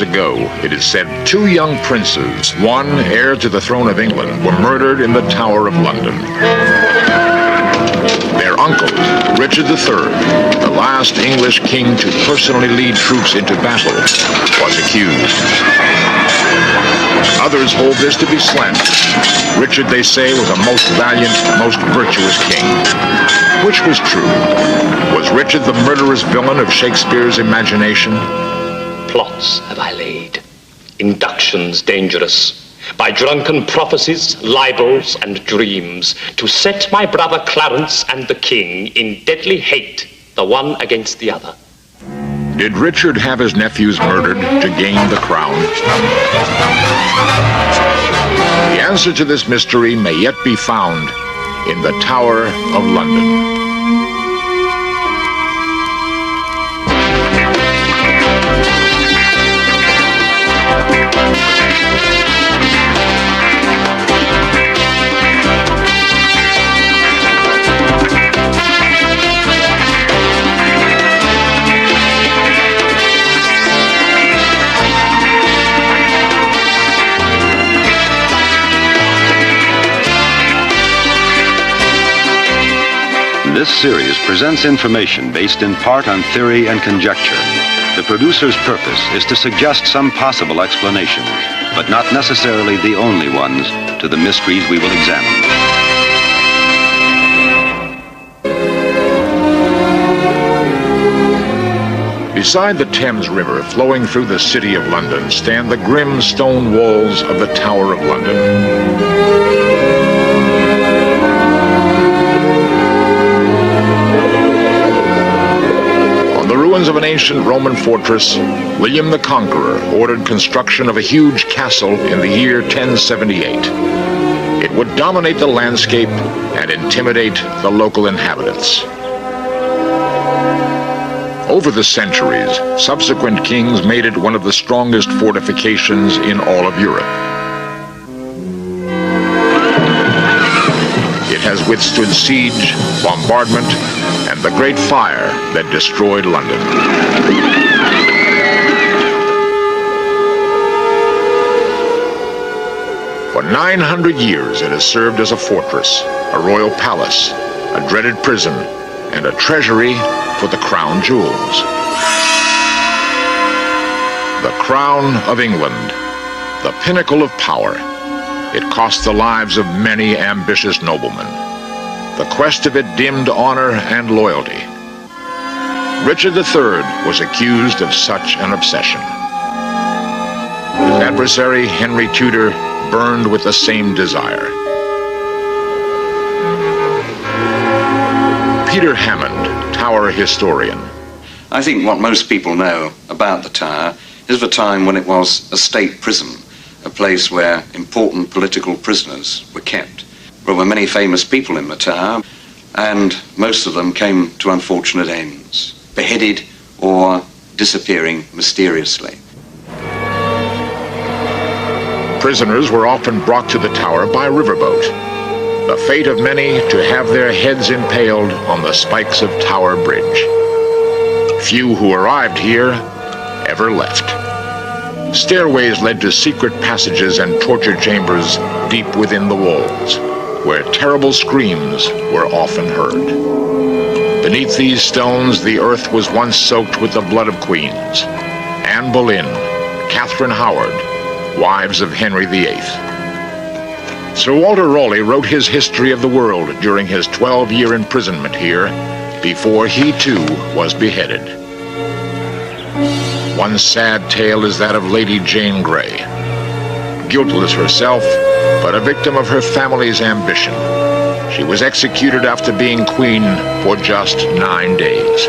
Ago, it is said 2 young princes, one heir to the throne of England, were murdered in the Tower of London. Their uncle, Richard III, the last English king to personally lead troops into battle, was accused. Others hold this to be slander. Richard, they say, was a most valiant, most virtuous king. Which was true? Was Richard the murderous villain of Shakespeare's imagination? Plots have I laid, inductions dangerous, by drunken prophecies, libels, and dreams, to set my brother Clarence and the king in deadly hate, the one against the other. Did Richard have his nephews murdered to gain the crown? The answer to this mystery may yet be found in the Tower of London. This series presents information based in part on theory and conjecture. The producer's purpose is to suggest some possible explanations, but not necessarily the only ones, to the mysteries we will examine. Beside the Thames River flowing through the city of London stand the grim stone walls of the Tower of London. Of an ancient Roman fortress, William the Conqueror ordered construction of a huge castle in the year 1078. It would dominate the landscape and intimidate the local inhabitants. Over the centuries, subsequent kings made it one of the strongest fortifications in all of Europe. It has withstood siege, bombardment, and the Great Fire that destroyed London. For 900 years it has served as a fortress, a royal palace, a dreaded prison, and a treasury for the crown jewels. The Crown of England, the pinnacle of power. It cost the lives of many ambitious noblemen. The quest of it dimmed honor and loyalty. Richard III was accused of such an obsession. His adversary, Henry Tudor, burned with the same desire. Peter Hammond, Tower historian. I think what most people know about the Tower is the time when it was a state prison, a place where important political prisoners were kept. There were many famous people in the Tower, and most of them came to unfortunate ends, beheaded or disappearing mysteriously. Prisoners were often brought to the Tower by riverboat. The fate of many to have their heads impaled on the spikes of Tower Bridge. Few who arrived here ever left. Stairways led to secret passages and torture chambers deep within the walls, where terrible screams were often heard. Beneath these stones, the earth was once soaked with the blood of queens. Anne Boleyn, Catherine Howard, wives of Henry VIII. Sir Walter Raleigh wrote his history of the world during his 12-year imprisonment here, before he too was beheaded. One sad tale is that of Lady Jane Grey. Guiltless herself, but a victim of her family's ambition. She was executed after being queen for just 9 days.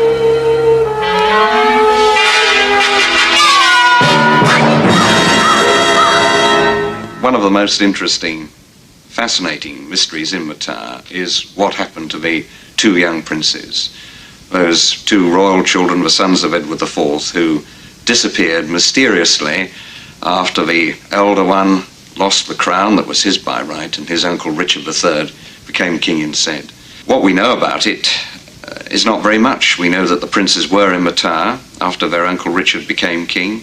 One of the most interesting, fascinating mysteries in the Tower is what happened to the 2 young princes, those 2 royal children, the sons of Edward IV, who disappeared mysteriously after the elder one lost the crown that was his by right, and his uncle Richard III became king instead. What we know about it is not very much. We know that the princes were in the Tower after their uncle Richard became king.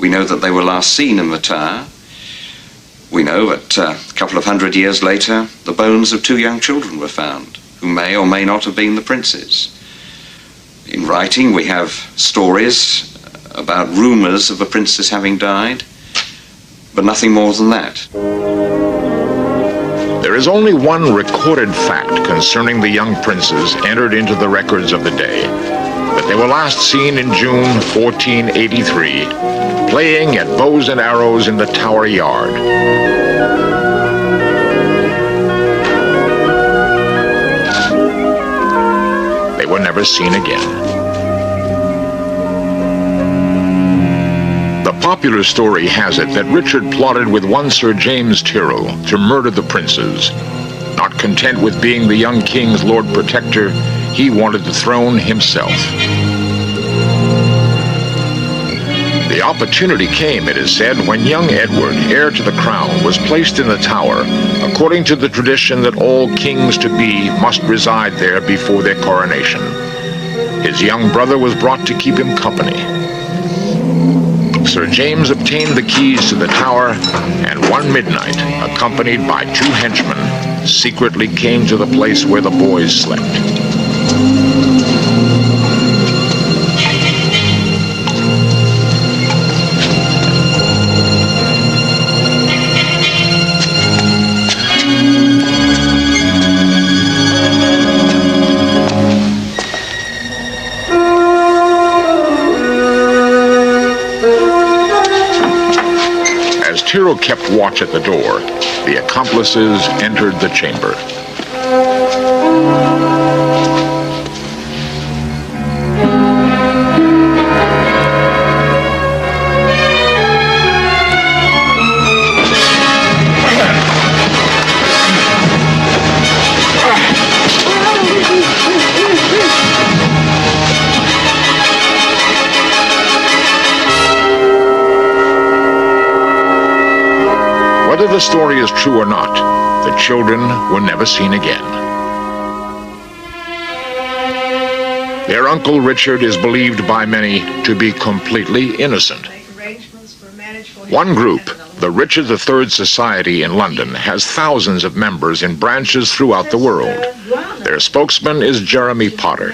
We know that they were last seen in the Tower. We know that a couple of hundred years later, the bones of two young children were found, who may or may not have been the princes. In writing, we have stories about rumors of the princes having died, but nothing more than that. There is only one recorded fact concerning the young princes entered into the records of the day, that they were last seen in June 1483, playing at bows and arrows in the Tower yard. They were never seen again. The popular story has it that Richard plotted with one Sir James Tyrrell to murder the princes. Not content with being the young king's Lord Protector, he wanted the throne himself. The opportunity came, it is said, when young Edward, heir to the crown, was placed in the Tower, according to the tradition that all kings-to-be must reside there before their coronation. His young brother was brought to keep him company. Sir James obtained the keys to the Tower, and one midnight, accompanied by two henchmen, secretly came to the place where the boys slept. As Tyrrell kept watch at the door, the accomplices entered the chamber. Whether the story is true or not, the children were never seen again. Their uncle Richard is believed by many to be completely innocent. One group, the Richard III Society in London, has thousands of members in branches throughout the world. Their spokesman is Jeremy Potter.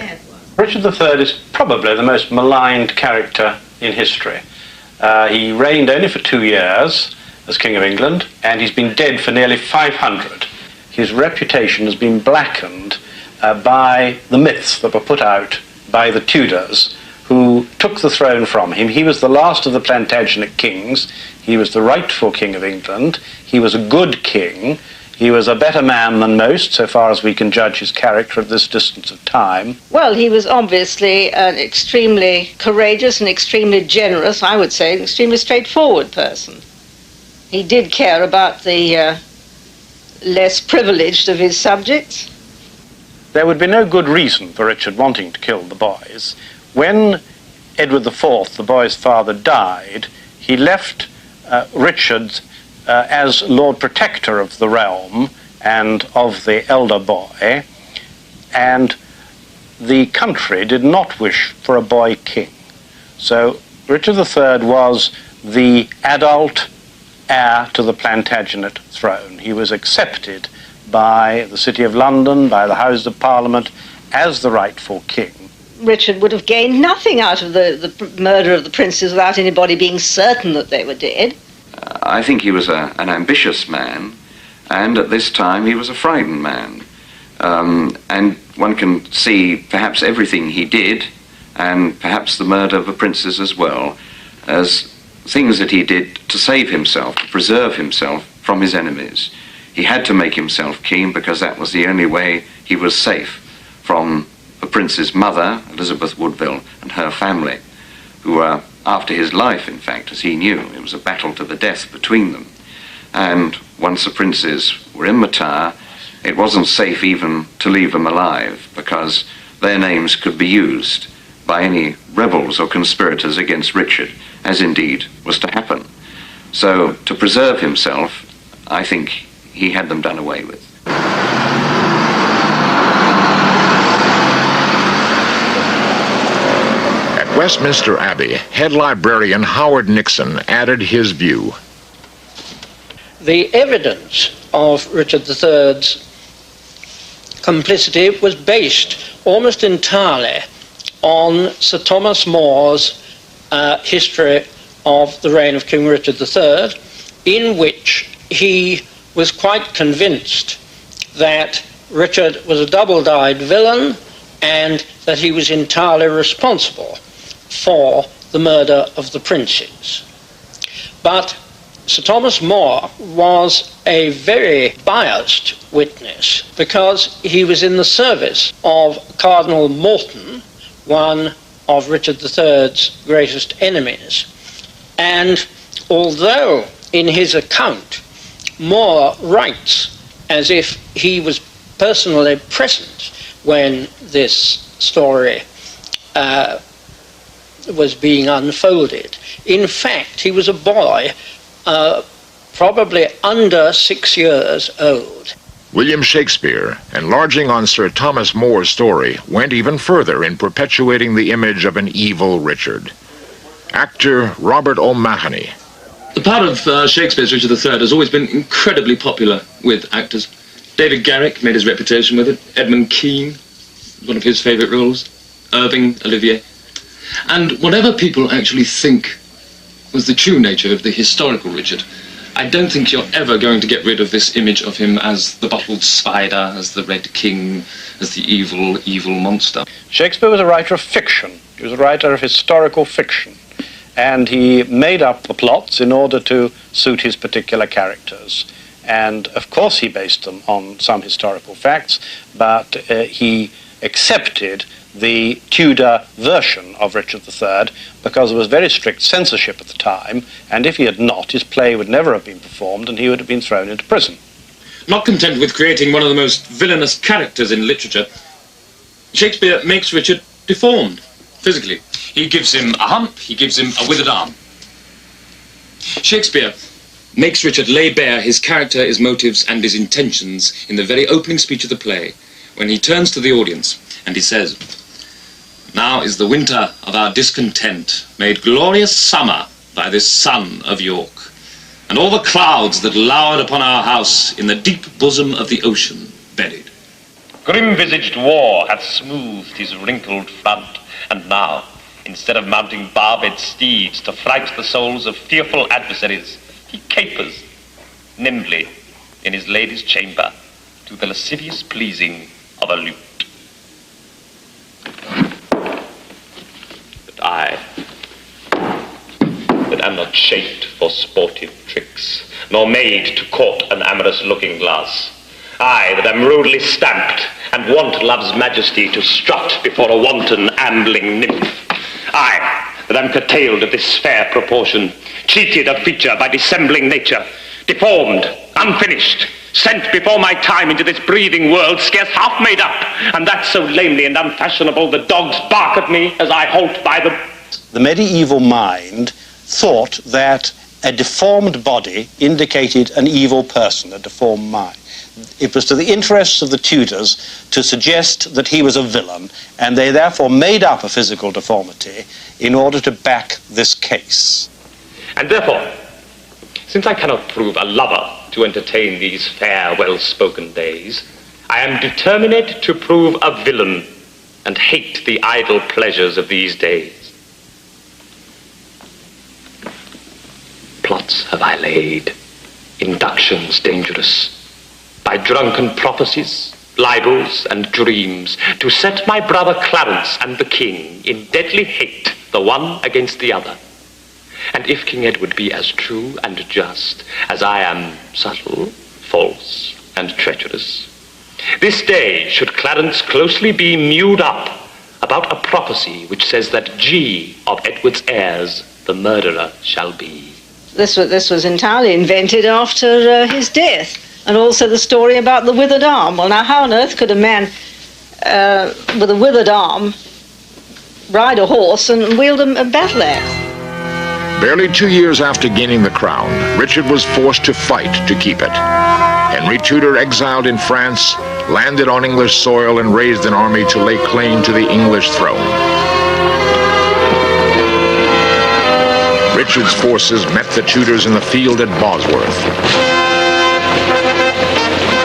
Richard III is probably the most maligned character in history. He reigned only for 2 years as King of England, and he's been dead for nearly 500. His reputation has been blackened by the myths that were put out by the Tudors, who took the throne from him. He was the last of the Plantagenet kings. He was the rightful King of England. He was a good king. He was a better man than most, so far as we can judge his character at this distance of time. Well, he was obviously an extremely courageous and extremely generous, I would say, an extremely straightforward person. He did care about the less privileged of his subjects. There would be no good reason for Richard wanting to kill the boys. When Edward IV, the boy's father, died, he left Richard as Lord Protector of the realm and of the elder boy, and the country did not wish for a boy king. So Richard III was the adult heir to the Plantagenet throne. He was accepted by the City of London, by the Houses of Parliament, as the rightful king. Richard would have gained nothing out of the murder of the princes without anybody being certain that they were dead. I think he was an ambitious man, and at this time he was a frightened man. And one can see perhaps everything he did, and perhaps the murder of the princes as well, as things that he did to save himself, to preserve himself from his enemies. He had to make himself king because that was the only way he was safe from the prince's mother, Elizabeth Woodville, and her family, who were after his life, in fact, as he knew. It was a battle to the death between them. And once the princes were in the Tower, it wasn't safe even to leave them alive because their names could be used by any rebels or conspirators against Richard, as indeed was to happen. So, to preserve himself, I think he had them done away with. At Westminster Abbey, head librarian Howard Nixon added his view. The evidence of Richard III's complicity was based almost entirely on Sir Thomas More's history of the reign of King Richard III, in which he was quite convinced that Richard was a double-dyed villain and that he was entirely responsible for the murder of the princes. But Sir Thomas More was a very biased witness because he was in the service of Cardinal Morton, one of Richard III's greatest enemies. And although in his account More writes as if he was personally present when this story was being unfolded, in fact he was a boy probably under 6 years old. William Shakespeare, enlarging on Sir Thomas More's story, went even further in perpetuating the image of an evil Richard. Actor Robert O'Mahony. The part of Shakespeare's Richard III has always been incredibly popular with actors. David Garrick made his reputation with it. Edmund Kean, one of his favourite roles. Irving, Olivier. And whatever people actually think was the true nature of the historical Richard, I don't think you're ever going to get rid of this image of him as the bottled spider, as the Red King, as the evil, evil monster. Shakespeare was a writer of fiction. He was a writer of historical fiction. And he made up the plots in order to suit his particular characters. And of course he based them on some historical facts, but he accepted the Tudor version of Richard III because there was very strict censorship at the time, and if he had not, his play would never have been performed and he would have been thrown into prison. Not content with creating one of the most villainous characters in literature, Shakespeare makes Richard deformed, physically. He gives him a hump, he gives him a withered arm. Shakespeare makes Richard lay bare his character, his motives, and his intentions in the very opening speech of the play, when he turns to the audience and he says, "Now is the winter of our discontent made glorious summer by this sun of York, and all the clouds that lowered upon our house in the deep bosom of the ocean buried. Grim-visaged war hath smoothed his wrinkled front, and now, instead of mounting barbed steeds to fright the souls of fearful adversaries, he capers nimbly in his lady's chamber to the lascivious pleasing of a lute. But I, that am not shaped for sportive tricks, nor made to court an amorous looking glass, I that am rudely stamped, and want love's majesty to strut before a wanton ambling nymph, I that am curtailed of this fair proportion, cheated of feature by dissembling nature, deformed, unfinished, sent before my time into this breathing world scarce half made up, and that so lamely and unfashionable the dogs bark at me as I halt by them. The medieval mind thought that a deformed body indicated an evil person, a deformed mind. It was to the interests of the Tudors to suggest that he was a villain, and they therefore made up a physical deformity in order to back this case. And therefore, since I cannot prove a lover to entertain these fair, well-spoken days, I am determined to prove a villain and hate the idle pleasures of these days. Plots have I laid, inductions dangerous, by drunken prophecies, libels, and dreams, to set my brother Clarence and the king in deadly hate, the one against the other. And if King Edward be as true and just as I am subtle, false, and treacherous, this day should Clarence closely be mewed up about a prophecy which says that G of Edward's heirs the murderer shall be. This was entirely invented after his death. And also the story about the withered arm. Well, now, how on earth could a man with a withered arm ride a horse and wield a battle axe? Barely 2 years after gaining the crown, Richard was forced to fight to keep it. Henry Tudor, exiled in France, landed on English soil and raised an army to lay claim to the English throne. Richard's forces met the Tudors in the field at Bosworth.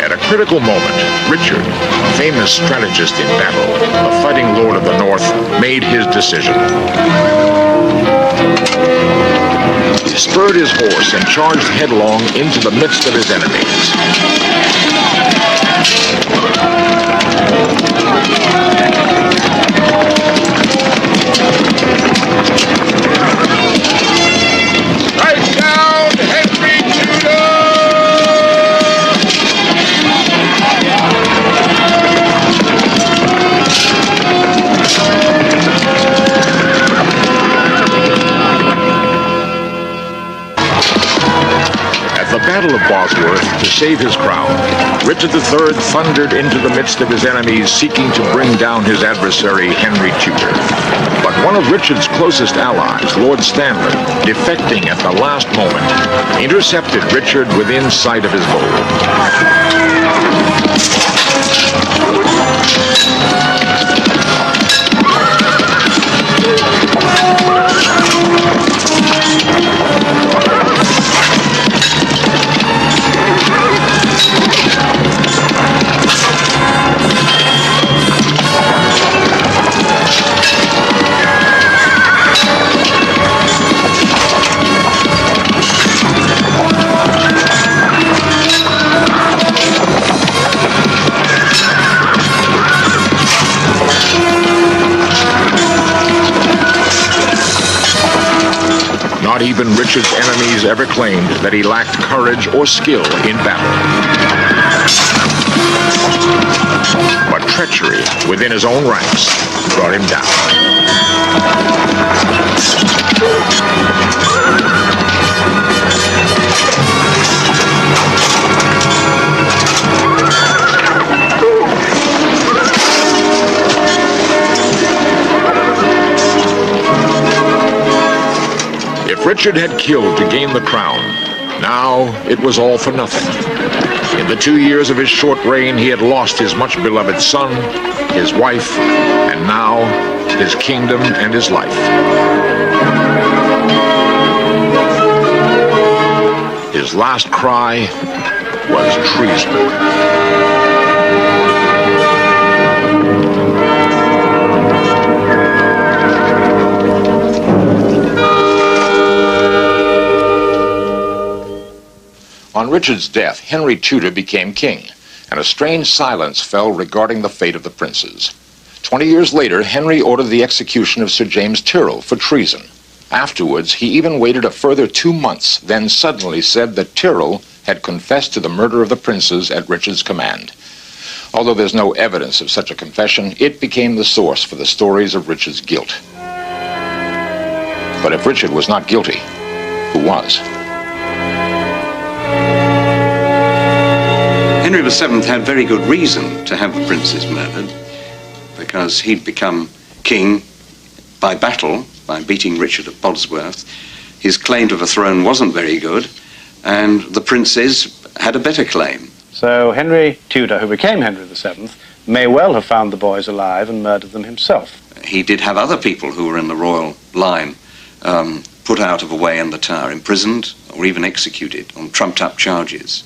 At a critical moment, Richard, famous strategist in battle, the fighting lord of the North, made his decision. He spurred his horse and charged headlong into the midst of his enemies. Strike down Henry Tudor! At the Battle of Bosworth, to save his crown, Richard III thundered into the midst of his enemies, seeking to bring down his adversary, Henry Tudor. But one of Richard's closest allies, Lord Stanley, defecting at the last moment, intercepted Richard within sight of his goal. Not even Richard's enemies ever claimed that he lacked courage or skill in battle. But treachery within his own ranks brought him down. If Richard had killed to gain the crown, now it was all for nothing. In the 2 years of his short reign, he had lost his much-beloved son, his wife, and now his kingdom and his life. His last cry was treason. On Richard's death, Henry Tudor became king, and a strange silence fell regarding the fate of the princes. 20 years later, Henry ordered the execution of Sir James Tyrrell for treason. Afterwards, he even waited a further 2 months, then suddenly said that Tyrrell had confessed to the murder of the princes at Richard's command. Although there's no evidence of such a confession, it became the source for the stories of Richard's guilt. But if Richard was not guilty, who was? Henry VII had very good reason to have the princes murdered, because he'd become king by battle, by beating Richard at Bosworth. His claim to the throne wasn't very good, and the princes had a better claim. So Henry Tudor, who became Henry VII, may well have found the boys alive and murdered them himself. He did have other people who were in the royal line put out of the way in the Tower, imprisoned or even executed on trumped-up charges.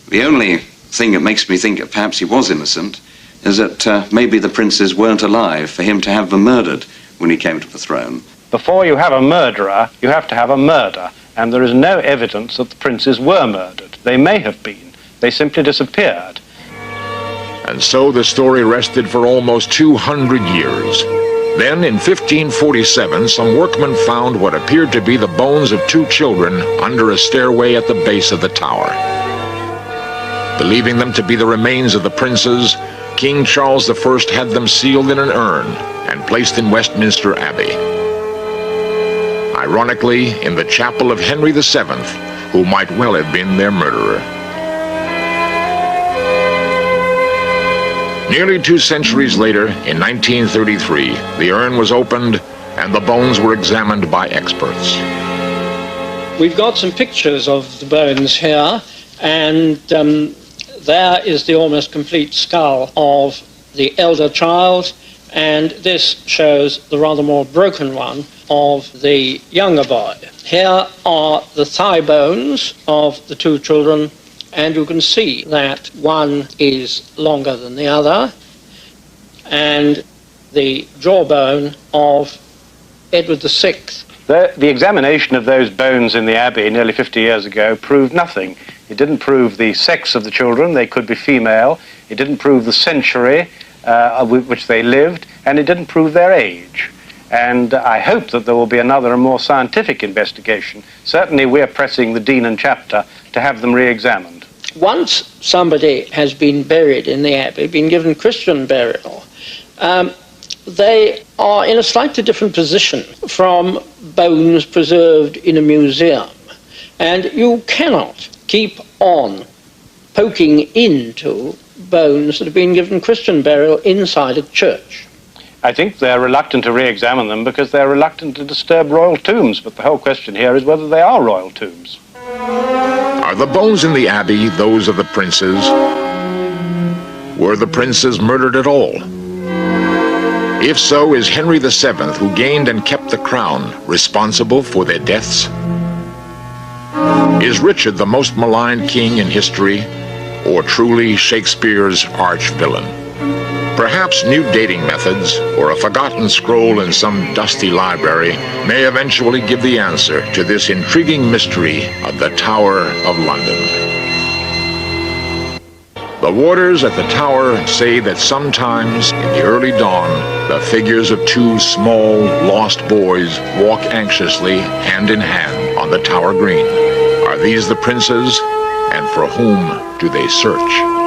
The only thing that makes me think that perhaps he was innocent is that maybe the princes weren't alive for him to have them murdered when he came to the throne. Before you have a murderer, you have to have a murder, and there is no evidence that the princes were murdered. They may have been. They simply disappeared. And so the story rested for almost 200 years. Then, in 1547, some workmen found what appeared to be the bones of 2 children under a stairway at the base of the tower. Believing them to be the remains of the princes, King Charles I had them sealed in an urn and placed in Westminster Abbey. Ironically, in the chapel of Henry VII, who might well have been their murderer. Nearly 2 centuries later, in 1933, the urn was opened and the bones were examined by experts. We've got some pictures of the bones here, and there is the almost complete skull of the elder child, and this shows the rather more broken one of the younger boy. Here are the thigh bones of the two children, and you can see that one is longer than the other, and the jawbone of Edward VI. The examination of those bones in the Abbey nearly 50 years ago proved nothing. It didn't prove the sex of the children, they could be female. It didn't prove the century with which they lived, and it didn't prove their age. And I hope that there will be another and more scientific investigation. Certainly we're pressing the Dean and Chapter to have them re-examined. Once somebody has been buried in the Abbey, been given Christian burial, they are in a slightly different position from bones preserved in a museum. And you cannot keep on poking into bones that have been given Christian burial inside a church. I think they're reluctant to re-examine them because they're reluctant to disturb royal tombs, but the whole question here is whether they are royal tombs. Are the bones in the Abbey those of the princes? Were the princes murdered at all? If so, is Henry VII, who gained and kept the crown, responsible for their deaths? Is Richard the most maligned king in history, or truly Shakespeare's arch-villain? Perhaps new dating methods, or a forgotten scroll in some dusty library, may eventually give the answer to this intriguing mystery of the Tower of London. The warders at the tower say that sometimes in the early dawn, the figures of two small, lost boys walk anxiously, hand in hand, on the tower green. Are these the princes, and for whom do they search?